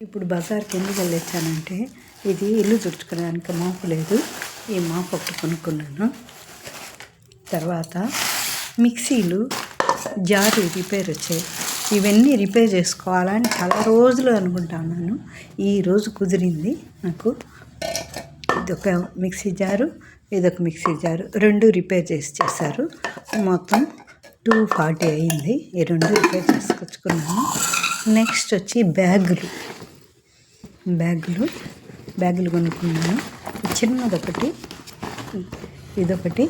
ఇప్పుడు బజార్కి ఎందుకు వెళ్ళొచ్చానంటే ఇది ఇల్లు తుడుచుకోవడానికి మాపు లేదు, ఈ మాపు ఒకటి కొనుక్కున్నాను. తర్వాత మిక్సీలు జార్లు రిపేర్ వచ్చాయి, ఇవన్నీ రిపేర్ చేసుకోవాలని చాలా రోజులు అనుకుంటున్నాను. ఈరోజు కుదిరింది నాకు. ఇదొక మిక్సీ జారు, ఇదొక మిక్సీ జారు, రెండు రిపేర్ చేశారు. మొత్తం 240 అయింది. ఈ రెండు రిపేర్ చేసుకొచ్చుకున్నాను. నెక్స్ట్ వచ్చి బ్యాగులు కొనుక్కున్నాను. చిన్నదొకటి, ఇదొకటి,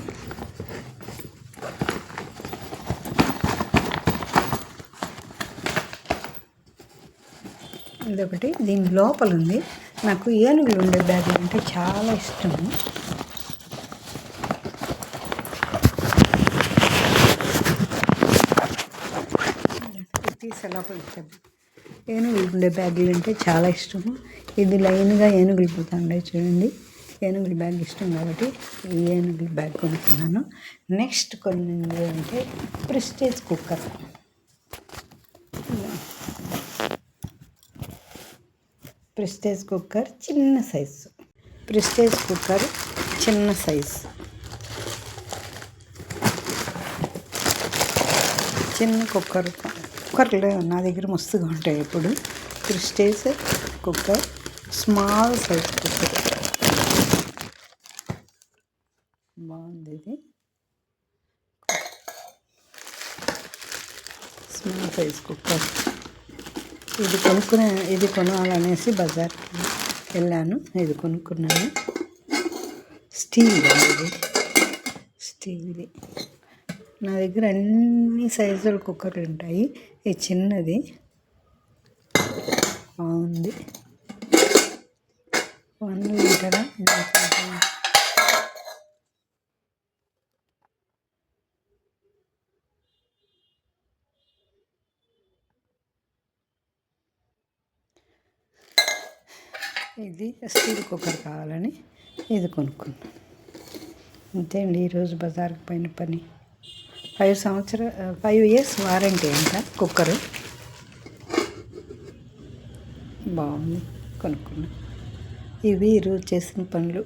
ఇదొకటి. దీని లోపల ఉంది. నాకు ఏనుగులు ఉండే బ్యాగులు అంటే చాలా ఇష్టము. తీసే లోపల ఏనుగులు ఉండే బ్యాగులు అంటే చాలా ఇష్టము. ఇది లైన్గా ఏనుగులు పోతుండే చూడండి. ఏనుగుల బ్యాగ్ ఇష్టం కాబట్టి ఈ ఏనుగుల బ్యాగ్ కొనుక్కున్నాను. నెక్స్ట్ కొన్నది అంటే ప్రెస్టేజ్ కుక్కర్. ప్రెస్టేజ్ కుక్కర్ చిన్న సైజు, చిన్న కుక్కర్లు నా దగ్గర మస్తుగా ఉంటాయి ఎప్పుడు. Prestige cooker, small size cooker బాగుంది. ఇది స్మాల్ సైజ్ కుక్కర్. ఇది కొనాలనేసి బజార్కి వెళ్ళాను. ఇది కొనుక్కున్నాను. స్టీల్ది. నా దగ్గర అన్ని సైజుల కుక్కర్లు ఉంటాయి. ఇది చిన్నది బాగుంది. 1 లీటరా. ఇది స్టీల్ కుక్కర్ కావాలని ఇది కొనుక్కున్నాను. అంతే అండి ఈరోజు బజార్కి పోయిన పని. 5 years వారంటీ అంట కుక్కరు. బాగుంది, కొనుక్కున్నాను. ఇవి ఈరోజు చేసిన పనులు.